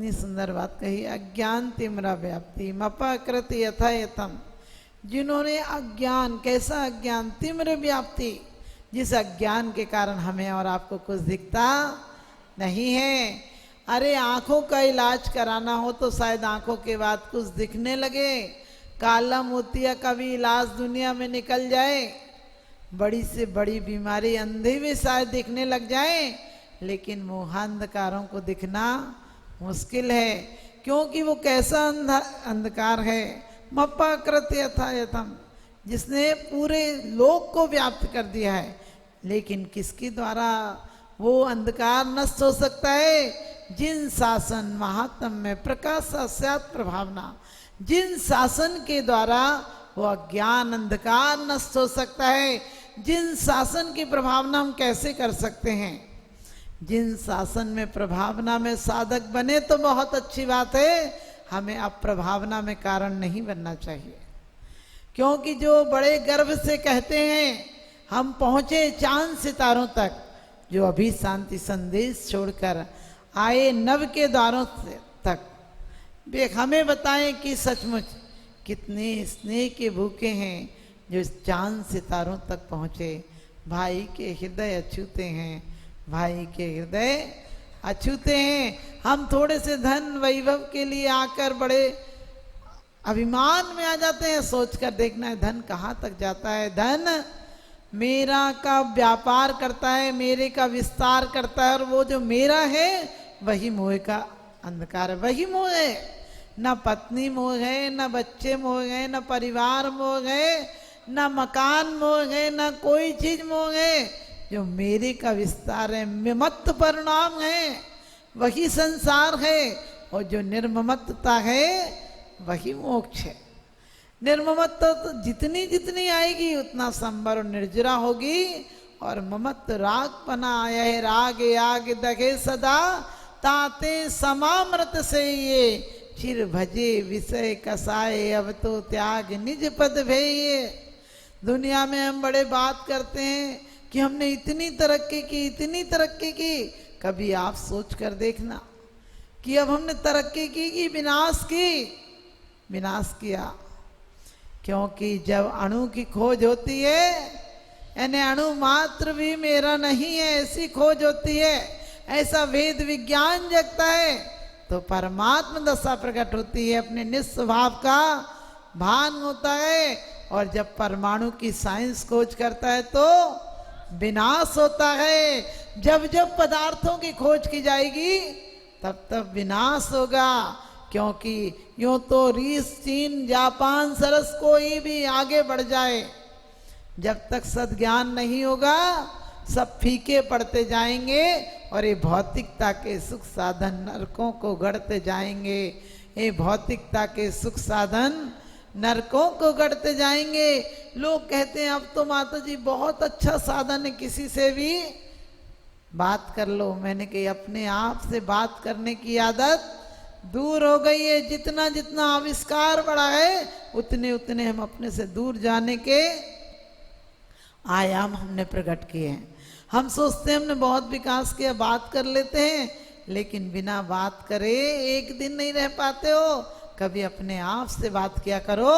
कितनी सुंदर बात कही, अज्ञान तिम्रा व्याप्ति मपाकृति यथा यथम। जिन्होंने अज्ञान, कैसा अज्ञान, तिम्र व्याप्ति, जिस अज्ञान के कारण हमें और आपको कुछ दिखता नहीं है। अरे आंखों का इलाज कराना हो तो शायद आंखों के बाद कुछ दिखने लगे, काला मोतिया का भी इलाज दुनिया में निकल जाए, बड़ी से बड़ी बीमारी अंधे भी शायद दिखने लग जाए, लेकिन मोहांधकारों को दिखना मुश्किल है। क्योंकि वो कैसा अंधकार है, मपाकृत यथा यथम, जिसने पूरे लोक को व्याप्त कर दिया है। लेकिन किसके द्वारा वो अंधकार नष्ट हो सकता है? जिन शासन महात्म में प्रकाश स्यात् प्रभावना, जिन शासन के द्वारा वो अज्ञान अंधकार नष्ट हो सकता है। जिन शासन की प्रभावना हम कैसे कर सकते हैं? जिन शासन में प्रभावना में साधक बने तो बहुत अच्छी बात है, हमें अब प्रभावना में कारण नहीं बनना चाहिए। क्योंकि जो बड़े गर्व से कहते हैं हम पहुंचे चांद सितारों तक, जो अभी शांति संदेश छोड़कर आए नव के द्वारों तक, वे हमें बताएं कि सचमुच कितने स्नेह के भूखे हैं जो चांद सितारों तक पहुँचे। भाई के हृदय अछूते हैं, भाई के हृदय अछूते हैं। हम थोड़े से धन वैभव के लिए आकर बड़े अभिमान में आ जाते हैं, सोचकर देखना है धन कहाँ तक जाता है। धन मेरा का व्यापार करता है, मेरे का विस्तार करता है, और वो जो मेरा है वही मोह का अंधकार है, वही मोह है। न पत्नी मोह है, न बच्चे मोह है, न परिवार मोह है, न मकान मोह है, न कोई चीज मोह है। जो मेरे का विस्तार है, ममत्व परिणाम है, वही संसार है। और जो निर्ममत्वता है वही मोक्ष है। निर्ममत्व तो जितनी जितनी आएगी उतना संबर और निर्जरा होगी। और ममत्व राग पना आया है, राग आग दगे सदा, ताते समामृत से ये चिर भजे विषय कसाए, अब तो त्याग निज पद भेये। दुनिया में हम बड़े बात करते हैं कि हमने इतनी तरक्की की, इतनी तरक्की की। कभी आप सोच कर देखना कि अब हमने तरक्की की कि विनाश की? विनाश किया। क्योंकि जब अणु की खोज होती है, यानी अणु मात्र भी मेरा नहीं है, ऐसी खोज होती है, ऐसा वेद विज्ञान जगता है, तो परमात्मा दशा प्रकट होती है, अपने निस्वभाव का भान होता है। और जब परमाणु की साइंस खोज करता है तो विनाश होता है। जब जब पदार्थों की खोज की जाएगी तब तब विनाश होगा। क्योंकि यूं तो रूस, चीन, जापान, सरस कोई भी आगे बढ़ जाए, जब तक सद्ज्ञान नहीं होगा सब फीके पड़ते जाएंगे और ये भौतिकता के सुख साधन नरकों को गढ़ते जाएंगे। ये भौतिकता के सुख साधन नरकों को गढ़ते जाएंगे। लोग कहते हैं अब तो माता जी बहुत अच्छा साधन है, किसी से भी बात कर लो। मैंने कही अपने आप से बात करने की आदत दूर हो गई है। जितना जितना आविष्कार बढ़ा है उतने उतने हम अपने से दूर जाने के आयाम हमने प्रकट किए हैं। हम सोचते हैं हमने बहुत विकास किया, बात कर लेते हैं, लेकिन बिना बात करे एक दिन नहीं रह पाते हो। कभी अपने आप से बात किया करो।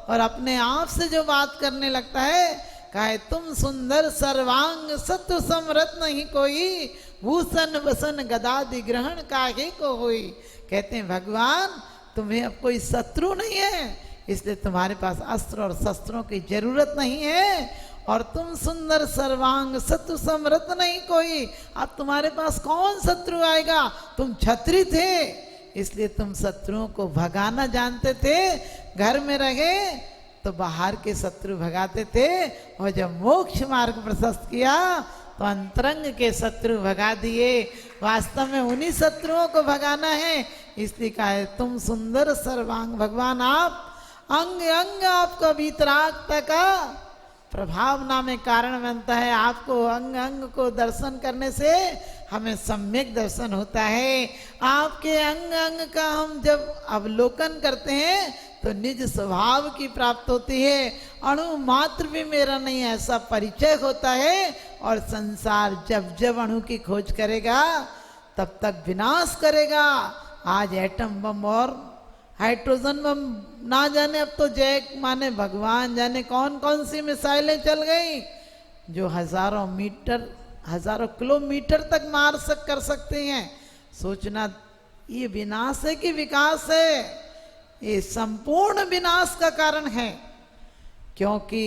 और अपने आप से जो बात करने लगता है, कहे तुम सुंदर सर्वांग सत्व समरत नहीं कोई, भूषण वसन गदादि ग्रहण काहे को होई। कहते हैं भगवान तुम्हें अब कोई शत्रु नहीं है, इसलिए तुम्हारे पास अस्त्र और शस्त्रों की जरूरत नहीं है। और तुम सुंदर सर्वांग सत्व समरत नहीं कोई, अब तुम्हारे पास कौन शत्रु आएगा? तुम छत्री थे, इसलिए तुम शत्रुओं को भगाना जानते थे। घर में रहे तो बाहर के शत्रु भगाते थे, और जब मोक्ष मार्ग प्रशस्त किया तो अंतरंग के शत्रु भगा दिए। वास्तव में उन्हीं शत्रुओं को भगाना है। इसलिए कहा है तुम सुंदर सर्वांग। भगवान आप अंग अंग आपका वीतरागता का प्रभावना में कारण बनता है। आपको अंग अंग को दर्शन करने से हमें सम्यक दर्शन होता है। आपके अंग अंग का हम जब अवलोकन करते हैं तो निज स्वभाव की प्राप्त होती है। अणु मात्र भी मेरा नहीं ऐसा परिचय होता है। और संसार जब जब अणु की खोज करेगा तब तक विनाश करेगा। आज एटम बम और हाइड्रोजन बम, ना जाने अब तो जैक माने भगवान जाने कौन कौन सी मिसाइलें चल गई जो हजारों किलोमीटर तक कर सकते हैं। सोचना ये विनाश है कि विकास है? ये संपूर्ण विनाश का कारण है, क्योंकि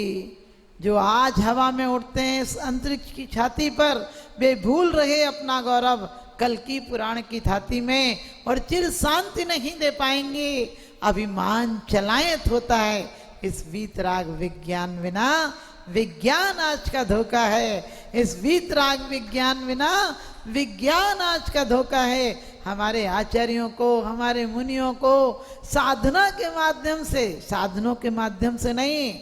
जो आज हवा में उड़ते हैं इस अंतरिक्ष की छाती पर, वे भूल रहे अपना गौरव कल की पुराण की छाती में, और चिर शांति नहीं दे पाएंगे। अभिमान चलायत होता है इस वीतराग विज्ञान बिना। विज्ञान आज का धोखा है, इस वीतराग विज्ञान बिना विज्ञान आज का धोखा है। हमारे आचार्यों को, हमारे मुनियों को साधना के माध्यम से, साधनों के माध्यम से नहीं,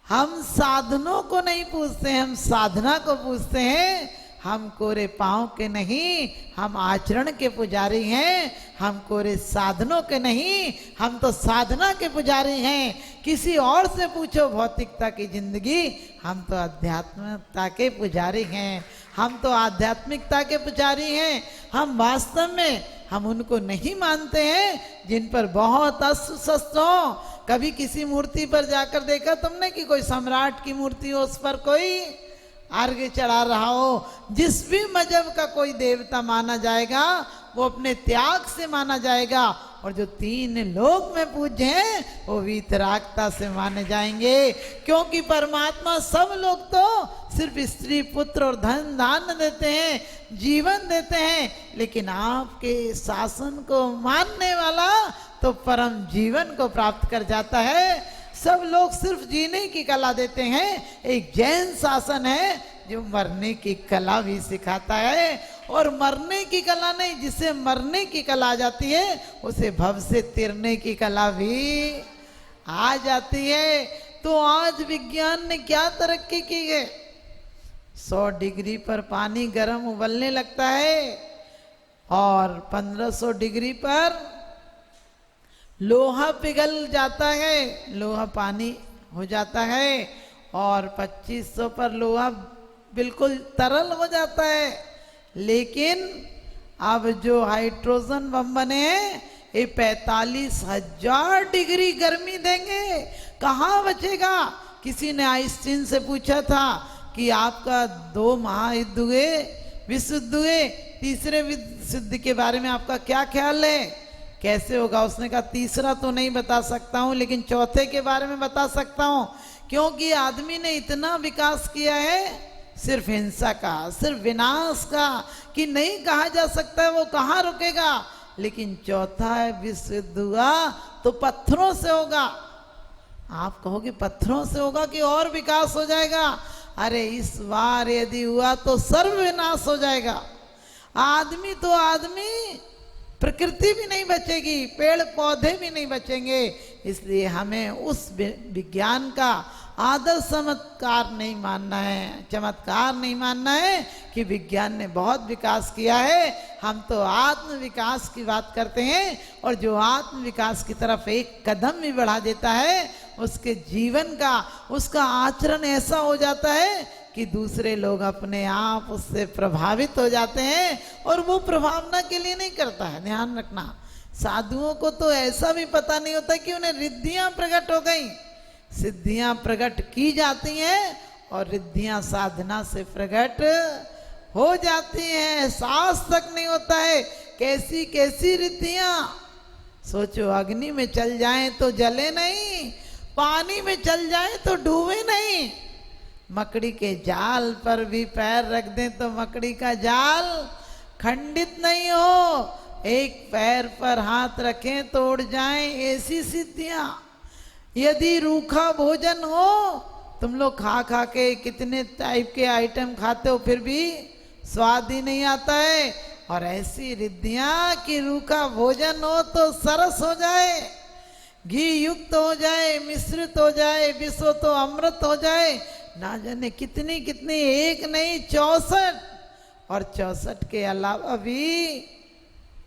हम साधनों को नहीं पूछते हैं, हम साधना को पूछते हैं। हम कोरे पांव के नहीं, हम आचरण के पुजारी हैं। हम कोरे साधनों के नहीं, हम तो साधना के पुजारी हैं। किसी और से पूछो भौतिकता की जिंदगी, हम तो आध्यात्मिकता के पुजारी हैं। हम तो आध्यात्मिकता के पुजारी हैं। हम वास्तव में हम उनको नहीं मानते हैं जिन पर बहुत अस्त्र शस्त्र हो। कभी किसी मूर्ति पर जाकर देखा तुमने कि कोई सम्राट की मूर्ति हो, उस पर कोई अर्घ्य चढ़ा रहा हो? जिस भी मजहब का कोई देवता माना जाएगा वो अपने त्याग से माना जाएगा, और जो 3 लोक में पूज्य हैं वो वीतरागता से माने जाएंगे। क्योंकि परमात्मा सब लोग तो सिर्फ स्त्री पुत्र और धन दान देते हैं, जीवन देते हैं, लेकिन आपके शासन को मानने वाला तो परम जीवन को प्राप्त कर जाता है। सब लोग सिर्फ जीने की कला देते हैं। एक जैन शासन है जो मरने की कला भी सिखाता है, और मरने की कला नहीं, जिसे मरने की कला आ जाती है उसे भव से तिरने की कला भी आ जाती है। तो आज विज्ञान ने क्या तरक्की की है? 100 डिग्री पर पानी गर्म उबलने लगता है, और 1500 डिग्री पर लोहा पिघल जाता है, लोहा पानी हो जाता है, और 2500 पर लोहा बिल्कुल तरल हो जाता है। लेकिन अब जो हाइड्रोजन बम बने हैं ये 45,000 डिग्री गर्मी देंगे, कहाँ बचेगा? किसी ने आइंस्टीन से पूछा था कि आपका 2 महायुद्ध हुए, विश्व युद्ध हुए, तीसरे विश्व युद्ध के बारे में आपका क्या ख्याल है? कैसे होगा? उसने कहा तीसरा तो नहीं बता सकता हूँ, लेकिन चौथे के बारे में बता सकता हूँ। क्योंकि आदमी ने इतना विकास किया है सिर्फ हिंसा का, सिर्फ विनाश का, कि नहीं कहा जा सकता वो कहाँ रुकेगा। लेकिन चौथा विश्व युद्ध हुआ तो पत्थरों से होगा। आप कहोगे पत्थरों से होगा कि और विकास हो जाएगा? अरे इस बार यदि हुआ तो सर्वविनाश हो जाएगा। आदमी तो आदमी, प्रकृति भी नहीं बचेगी, पेड़ पौधे भी नहीं बचेंगे। इसलिए हमें उस विज्ञान का आदर्श चमत्कार नहीं मानना है, चमत्कार नहीं मानना है कि विज्ञान ने बहुत विकास किया है। हम तो आत्म विकास की बात करते हैं, और जो आत्म विकास की तरफ एक कदम भी बढ़ा देता है उसके जीवन का, उसका आचरण ऐसा हो जाता है कि दूसरे लोग अपने आप उससे प्रभावित हो जाते हैं, और वो प्रभावना के लिए नहीं करता है। ध्यान रखना, साधुओं को तो ऐसा भी पता नहीं होता कि उन्हें रिद्धियां प्रकट हो गई। सिद्धियां प्रकट की जाती हैं और रिद्धियां साधना से प्रकट हो जाती हैं, एहसास तक नहीं होता है। कैसी कैसी रिद्धियां! सोचो, अग्नि में चल जाएं तो जले नहीं, पानी में चल जाएं तो डूबे नहीं, मकड़ी के जाल पर भी पैर रख दें तो मकड़ी का जाल खंडित नहीं हो, एक पैर पर हाथ रखें तो उड़ जाएं, ऐसी सिद्धियां। यदि रूखा भोजन हो, तुम लोग खा खा के कितने टाइप के आइटम खाते हो फिर भी स्वाद ही नहीं आता है, और ऐसी रिद्धियां कि रूखा भोजन हो तो सरस हो जाए, घी युक्त हो जाए, मिश्रित हो जाए, विश्व तो अमृत हो जाए। ना जाने कितनी कितनी, एक नहीं 64, और 64 के अलावा भी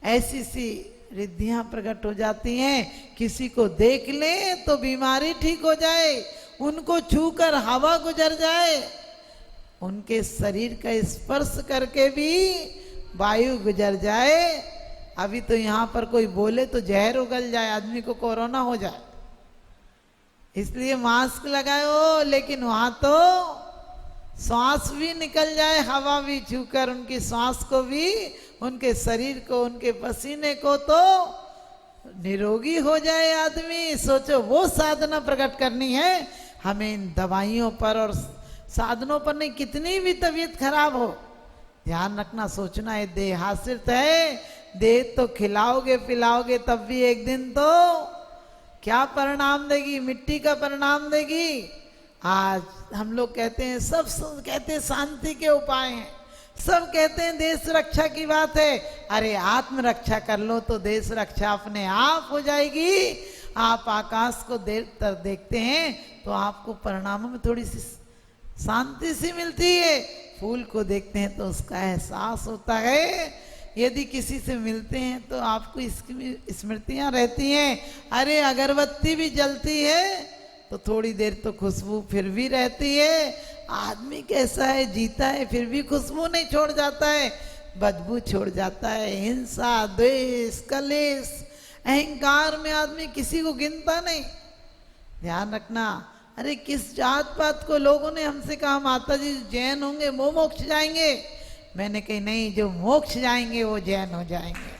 ऐसी सी रिद्धियां प्रकट हो जाती हैं। किसी को देख ले तो बीमारी ठीक हो जाए, उनको छूकर हवा गुजर जाए, उनके शरीर का स्पर्श करके भी वायु गुजर जाए। अभी तो यहाँ पर कोई बोले तो जहर उगल जाए, आदमी को कोरोना हो जाए, इसलिए मास्क लगाओ। लेकिन वहां तो श्वास भी निकल जाए, हवा भी छूकर उनकी श्वास को भी, उनके शरीर को, उनके पसीने को तो निरोगी हो जाए आदमी। सोचो वो साधना प्रकट करनी है हमें, इन दवाइयों पर और साधनों पर नहीं। कितनी भी तबीयत खराब हो, ध्यान रखना, सोचना है देह आश्रित है, देह तो खिलाओगे पिलाओगे तब भी एक दिन तो क्या परिणाम देगी, मिट्टी का परिणाम देगी। आज हम लोग कहते हैं, सब कहते हैं शांति के उपाय हैं, सब कहते हैं देश रक्षा की बात है। अरे आत्मरक्षा कर लो तो देश रक्षा अपने आप हो जाएगी। आप आकाश को देर तक देखते हैं तो आपको परिणामों में थोड़ी सी शांति सी मिलती है, फूल को देखते हैं तो उसका एहसास होता है, यदि किसी से मिलते हैं तो आपको इसकी स्मृतियां रहती हैं। अरे अगरबत्ती भी जलती है तो थोड़ी देर तो खुशबू फिर भी रहती है। आदमी कैसा है, जीता है फिर भी खुशबू नहीं छोड़ जाता है, बदबू छोड़ जाता है। हिंसा, द्वेष, कलेश, अहंकार में आदमी किसी को गिनता नहीं। ध्यान रखना। अरे किस जात पात को लोगों ने हमसे कहा माता जी जैन होंगे वो मोक्ष जाएंगे, मैंने कही नहीं, जो मोक्ष जाएंगे वो जैन हो जाएंगे।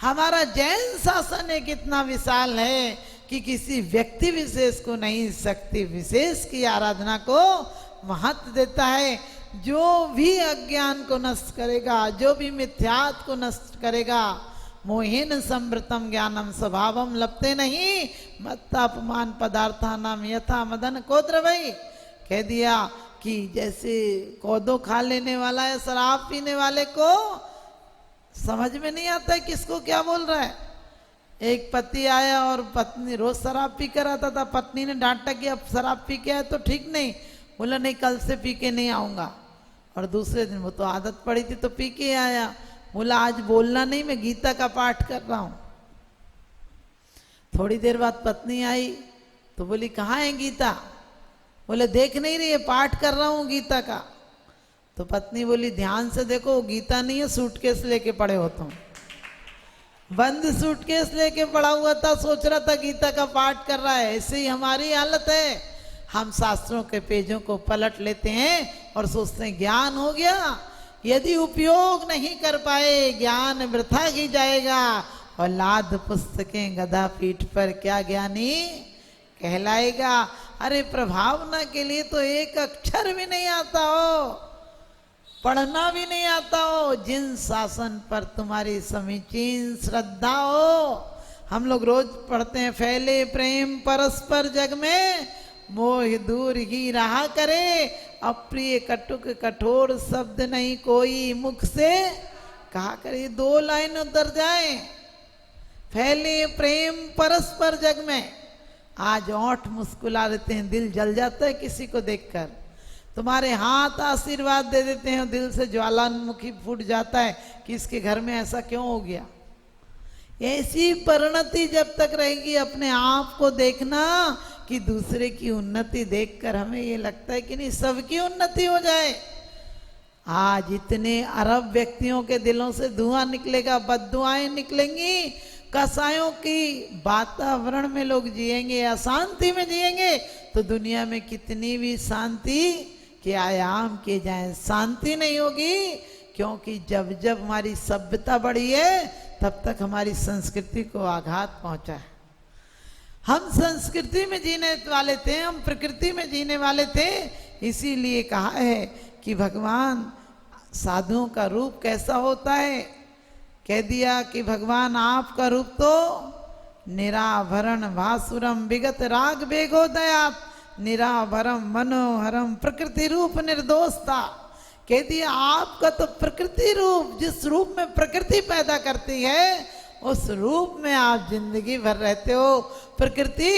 हमारा जैन शासन एक इतना विशाल है कि किसी व्यक्ति विशेष को नहीं, शक्ति विशेष की आराधना को महत्व देता है। जो भी अज्ञान को नष्ट करेगा, जो भी मिथ्यात्व को नष्ट करेगा, मोहिन संवृतम ज्ञानम स्वभावम लपते नहीं, मत्तापमान पदार्था नाम यथा मदन कोद्रवई। कह दिया कि जैसे कोदो खा लेने वाला है, शराब पीने वाले को समझ में नहीं आता है किसको क्या बोल रहा है। एक पति आया और पत्नी रोज शराब पी कर आता था, पत्नी ने डांटा कि अब शराब पी के आया तो ठीक नहीं, बोला नहीं कल से पी के नहीं आऊंगा। और दूसरे दिन वो तो आदत पड़ी थी तो पी के आया, बोला आज बोलना नहीं, मैं गीता का पाठ कर रहा हूं। थोड़ी देर बाद पत्नी आई तो बोली कहाँ है गीता, बोले देख नहीं रही है, पाठ कर रहा हूं गीता का। तो पत्नी बोली ध्यान से देखो, गीता नहीं है, सूटकेस लेके पड़े हो तुम, बंद सूटकेस लेके पड़ा हुआ था, सोच रहा था गीता का पाठ कर रहा है। ऐसे ही हमारी हालत है, हम शास्त्रों के पेजों को पलट लेते हैं और सोचते हैं ज्ञान हो गया। यदि उपयोग नहीं कर पाए ज्ञान वृथा ही जाएगा, और लाद पुस्तकें गदा पीठ पर क्या ज्ञानी कहलाएगा। अरे प्रभावना के लिए तो एक अक्षर भी नहीं आता हो, पढ़ना भी नहीं आता हो, जिन शासन पर तुम्हारी समीचीन श्रद्धा हो। हम लोग रोज पढ़ते हैं, फैले प्रेम परस्पर जग में, मोह दूर ही रहा करे, अप्रिय कटुक कठोर शब्द नहीं कोई मुख से कहा करे। दो लाइन उतर जाए, फैले प्रेम परस्पर जग में। आज ओंठ मुस्कुरा देते हैं, दिल जल जाता है किसी को देखकर। तुम्हारे हाथ आशीर्वाद दे देते हैं, दिल से ज्वालामुखी फूट जाता है कि इसके घर में ऐसा क्यों हो गया। ऐसी परिणति जब तक रहेगी, अपने आप को देखना कि दूसरे की उन्नति देखकर हमें ये लगता है कि नहीं सबकी उन्नति हो जाए। आज इतने अरब व्यक्तियों के दिलों से धुआं निकलेगा, बद्दुआएं निकलेंगी, कसायों की वातावरण में लोग जिएंगे, अशांति में जिएंगे, तो दुनिया में कितनी भी शांति के आयाम किए जाएं, शांति नहीं होगी। क्योंकि जब जब हमारी सभ्यता बढ़ी है तब तक हमारी संस्कृति को आघात पहुंचा है। हम संस्कृति में जीने वाले थे, हम प्रकृति में जीने वाले थे, इसीलिए कहा है कि भगवान साधुओं का रूप कैसा होता है। कह दिया कि भगवान आपका रूप तो निराभरण भासुरम विगत राग बेगोदयात निराभरम मनोहरम प्रकृति रूप निर्दोष था। कह दिया आपका तो प्रकृति रूप, जिस रूप में प्रकृति पैदा करती है उस रूप में आप जिंदगी भर रहते हो। प्रकृति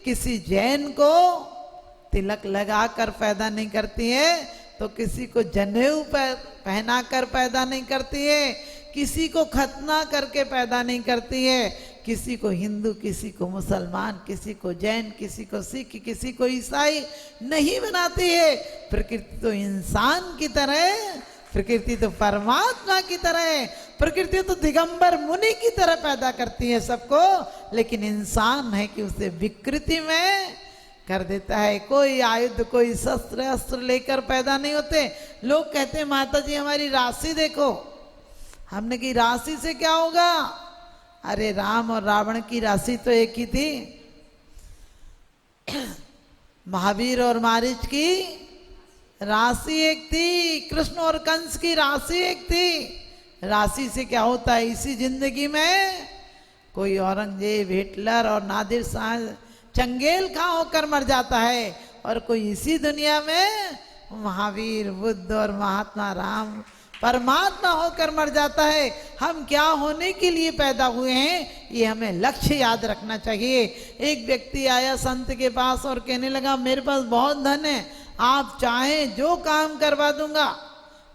किसी जैन को तिलक लगाकर पैदा नहीं करती है, तो किसी को जनेऊ पहना कर पैदा नहीं करती है, किसी को खतना करके पैदा नहीं करती है, किसी को हिंदू, किसी को मुसलमान, किसी को जैन, किसी को सिख, किसी को ईसाई नहीं बनाती है। प्रकृति तो इंसान की तरह है, प्रकृति तो परमात्मा की तरह है। प्रकृति तो दिगंबर मुनि की तरह पैदा करती है सबको, लेकिन इंसान है कि उसे विकृति में कर देता है। कोई आयुध कोई शस्त्र अस्त्र लेकर पैदा नहीं होते। लोग कहते हैं माता जी हमारी राशि देखो। हमने की राशि से क्या होगा? अरे राम और रावण की राशि तो एक ही थी, महावीर और मारीच की राशि एक थी, कृष्ण और कंस की राशि एक थी। राशि से क्या होता है? इसी जिंदगी में कोई औरंगजेब हिटलर और नादिर शाह चंगेल खा होकर मर जाता है, और कोई इसी दुनिया में महावीर बुद्ध और महात्मा राम परमात्मा होकर मर जाता है। हम क्या होने के लिए पैदा हुए हैं ये हमें लक्ष्य याद रखना चाहिए। एक व्यक्ति आया संत के पास और कहने लगा मेरे पास बहुत धन है, आप चाहें जो काम करवा दूंगा,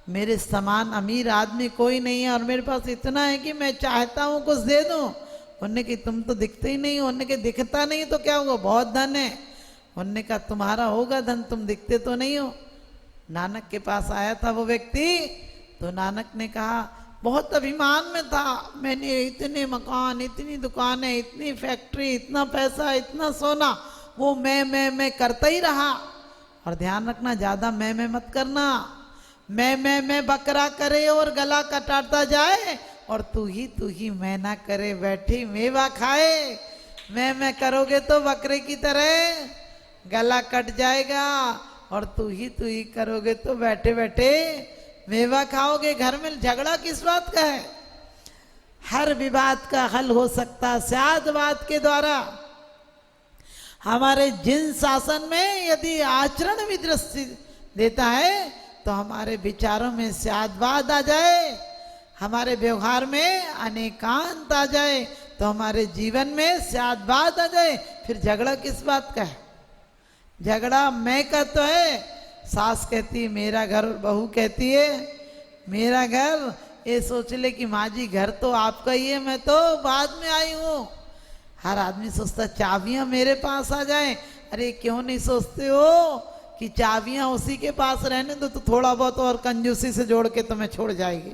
मेरे समान अमीर आदमी कोई नहीं है, और मेरे पास इतना है कि मैं चाहता हूँ कुछ दे दूँ। उन्होंने कि तुम तो दिखते ही नहीं हो। उन्होंने कि दिखता नहीं तो क्या होगा, बहुत धन है। उन्होंने कहा तुम्हारा होगा धन, तुम दिखते तो नहीं हो। नानक के पास आया था वो व्यक्ति, तो नानक ने कहा बहुत अभिमान में था, मैंने इतने मकान इतनी दुकानें इतनी फैक्ट्री इतना पैसा इतना सोना, वो मैं करता ही रहा। और ध्यान रखना ज़्यादा मैं मत करना। मैं बकरा करे और गला कटाता जाए, और तू ही मैं ना करे बैठी मेवा खाए। मैं करोगे तो बकरे की तरह गला कट जाएगा, और तू ही करोगे तो बैठे बैठे मेवा खाओगे। घर में झगड़ा किस बात का है? हर विवाद का हल हो सकता स्यादवाद के द्वारा। हमारे जिन शासन में यदि आचरण भी दृष्टि देता है तो हमारे विचारों में स्यादवाद आ जाए, हमारे व्यवहार में अनेकांत आ जाए, तो हमारे जीवन में स्यादवाद आ जाए, फिर झगड़ा किस बात का है? झगड़ा मैं का तो है। सास कहती है मेरा घर, बहू कहती है मेरा घर। ये सोच ले कि माँ जी घर तो आपका ही है, मैं तो बाद में आई हूँ। हर आदमी सोचता चाबियां मेरे पास आ जाएं। अरे क्यों नहीं सोचते हो कि चाबियां उसी के पास रहने दो, तो थोड़ा बहुत और कंजूसी से जोड़ के तुम्हें छोड़ जाएगी।